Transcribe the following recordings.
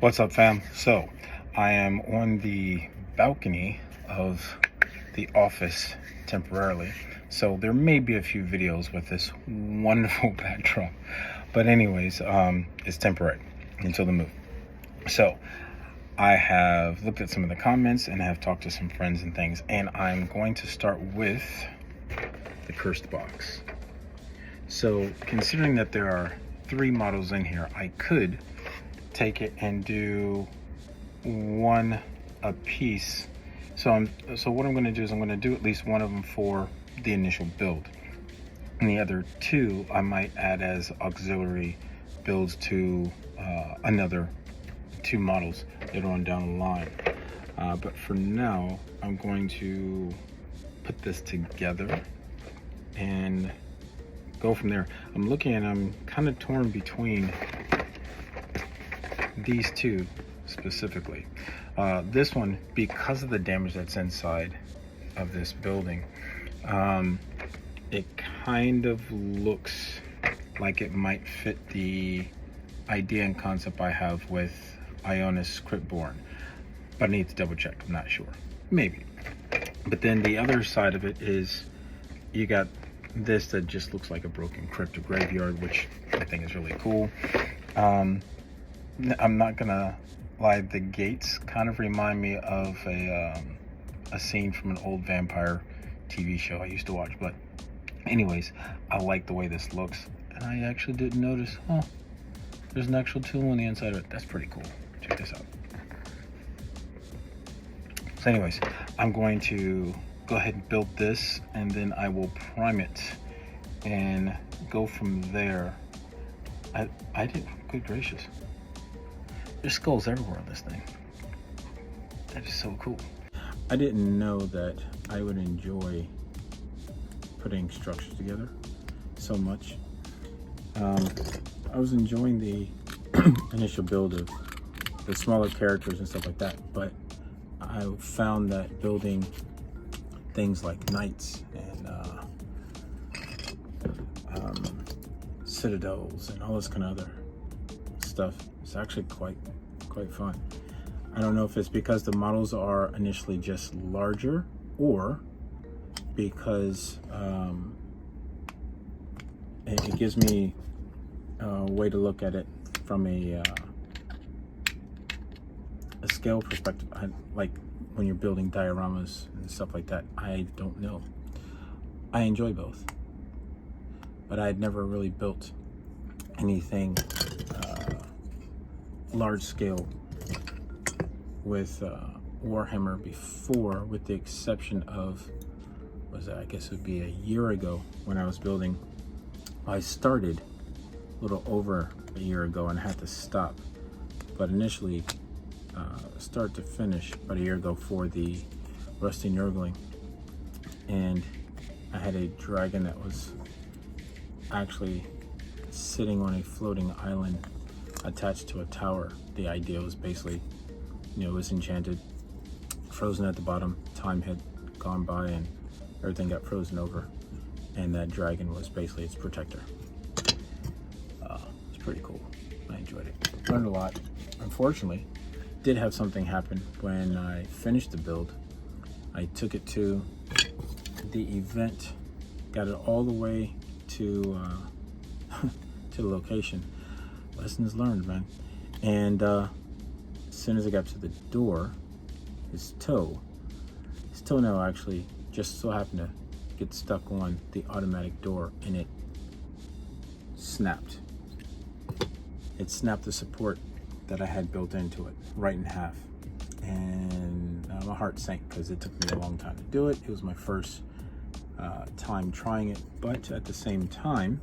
What's up, fam? So I am on the balcony of the office temporarily, so there may be a few videos with this wonderful backdrop, but anyways, it's temporary until the move. So I have looked at some of the comments and have talked to some friends and things, and I'm going to start with the cursed box. So considering that there are 3 models in here, I could take it and do one a piece. So what I'm going to do is I'm going to do at least one of them for the initial build, and the other 2 I might add as auxiliary builds to another 2 models later on down the line. But for now, I'm going to put this together and go from there. I'm kind of torn between these 2 specifically. This one, because of the damage that's inside of this building, it kind of looks like it might fit the idea and concept I have with Ionis Cryptborn, but I need to double check. I'm not sure, maybe. But then the other side of it is you got this that just looks like a broken crypt or graveyard, which I think is really cool. I'm not gonna lie, the gates kind of remind me of a scene from an old vampire TV show I used to watch. But anyways, I like the way this looks, and I actually didn't notice, there's an actual tool on the inside of it. That's pretty cool. Check this out. So anyways, I'm going to go ahead and build this, and then I will prime it and go from there. I did, good gracious. There's skulls everywhere on this thing. That is so cool. I didn't know that I would enjoy putting structures together so much. I was enjoying the initial build of the smaller characters and stuff like that, but I found that building things like knights and citadels and all this kind of other stuff is actually quite fun. I don't know if it's because the models are initially just larger, or because it gives me a way to look at it from a scale perspective. Like when you're building dioramas and stuff like that, I don't know. I enjoy both, but I had never really built anything large scale with Warhammer before, with the exception of, I guess it would be a year ago when I was building. I started a little over a year ago and had to stop, but initially start to finish about a year ago for the Rusty Nurgling, and I had a dragon that was actually sitting on a floating island attached to a tower. The idea was basically, it was enchanted, frozen at the bottom, time had gone by and everything got frozen over, and that dragon was basically its protector. It's pretty cool. I enjoyed it. Learned a lot. Unfortunately, did have something happen when I finished the build. I took it to the event, got it all the way to to the location. Lessons learned, man. And as soon as I got to the door, his toenail actually just so happened to get stuck on the automatic door, and it snapped. It snapped the support that I had built into it right in half, and my heart sank because it took me a long time to do it. It was my first time trying it, but at the same time,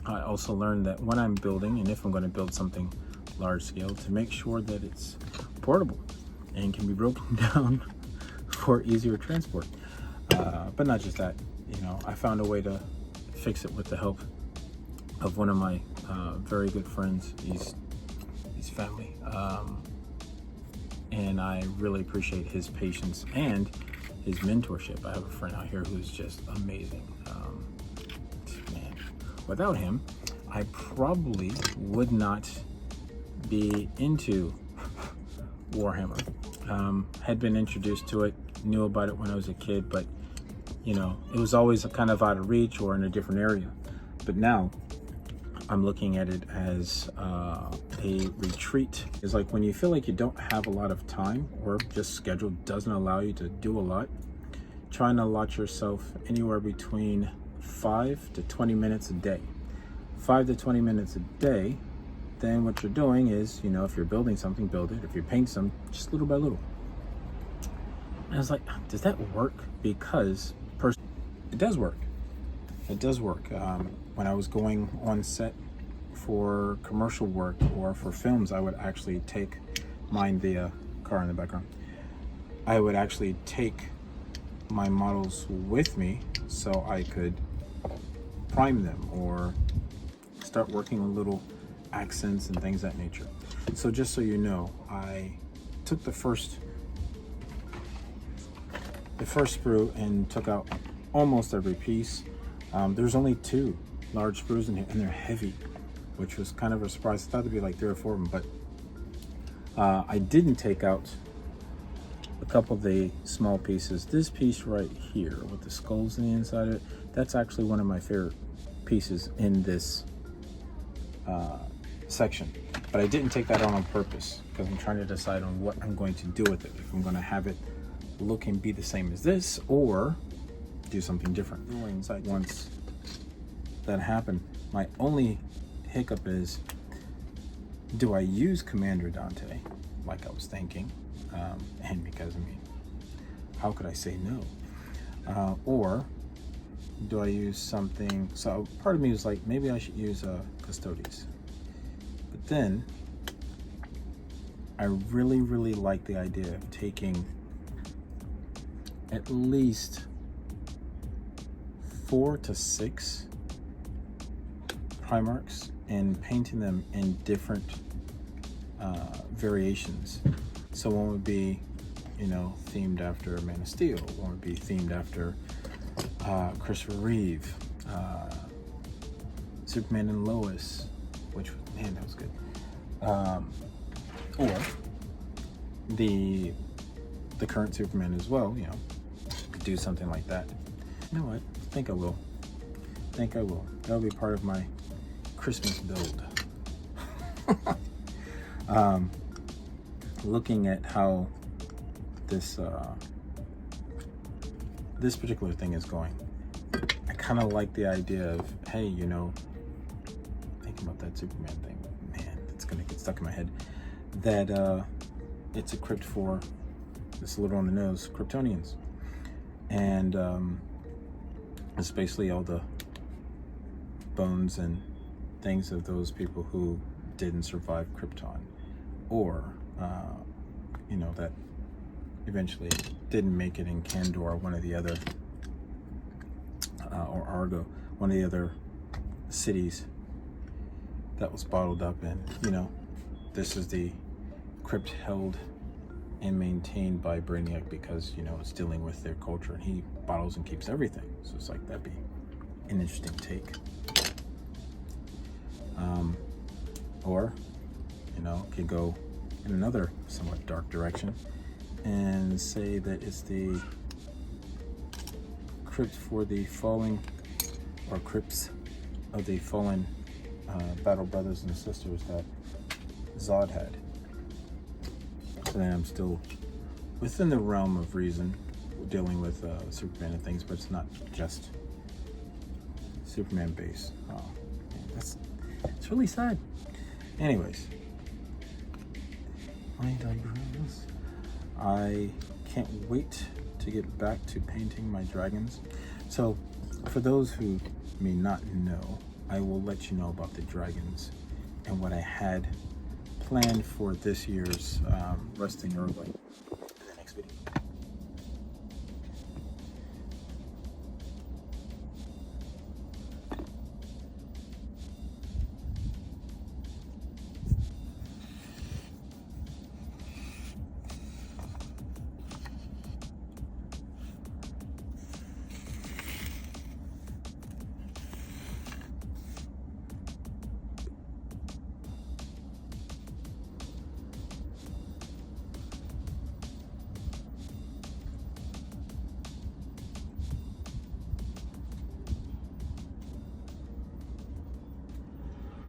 I also learned that when I'm building, and if I'm going to build something large scale, to make sure that it's portable and can be broken down for easier transport. But not just that, I found a way to fix it with the help of one of my very good friends. He's family, and I really appreciate his patience and his mentorship. I have a friend out here who's just amazing. Man, without him, I probably would not be into Warhammer. Had been introduced to it, knew about it when I was a kid, but you know, it was always kind of out of reach or in a different area. But now I'm looking at it as a retreat. It's like when you feel like you don't have a lot of time, or just schedule doesn't allow you to do a lot, trying to allot yourself anywhere between 5 to 20 minutes a day. 5 to 20 minutes a day, then what you're doing is, you know, if you're building something, build it. If you're painting something, just little by little. And I was like, does that work? Because it does work. It does work. When I was going on set for commercial work or for films, I would actually take the car in the background. I would actually take my models with me so I could prime them or start working on little accents and things of that nature. So just so you know, I took the first sprue and took out almost every piece. There's only 2 large sprues in here, and they're heavy, which was kind of a surprise. I thought there'd be like 3 or 4 of them, but I didn't take out a couple of the small pieces. This piece right here with the skulls on the inside of it, that's actually one of my favorite pieces in this section. But I didn't take that out on purpose because I'm trying to decide on what I'm going to do with it. If I'm going to have it look and be the same as this, or do something different. Once that happened, my only hiccup is, do I use Commander Dante like I was thinking? And because, I mean, how could I say no? Or do I use something? So part of me was like, maybe I should use Custodes. But then I really, really like the idea of taking at least 4 to 6 Primarchs and painting them in different variations. So one would be, you know, themed after Man of Steel. One would be themed after Christopher Reeve, Superman and Lois, which, man, that was good. Or the current Superman as well, you know, could do something like that. You know what? I think I will. That'll be part of my Christmas build. Looking at how this this particular thing is going, I kind of like the idea of, hey, you know, thinking about that Superman thing, man, it's gonna get stuck in my head, that it's a crypt for, it's a little on the nose, Kryptonians. And it's basically all the bones and things of those people who didn't survive Krypton, or you know, that eventually didn't make it in Kandor, one of the other, or Argo, one of the other cities that was bottled up. And you know, this is the crypt held and maintained by Brainiac because, you know, it's dealing with their culture, and he bottles and keeps everything. So it's like, that'd be an interesting take. Or, you know, could go in another somewhat dark direction and say that it's the crypt for the falling, or crypts of the fallen battle brothers and sisters that Zod had. So then I'm still within the realm of reason, dealing with Superman and things, but it's not just Superman based. Oh, man, it's really sad. Anyways, I digress. I can't wait to get back to painting my dragons. So for those who may not know, I will let you know about the dragons and what I had planned for this year's resting early in the next video.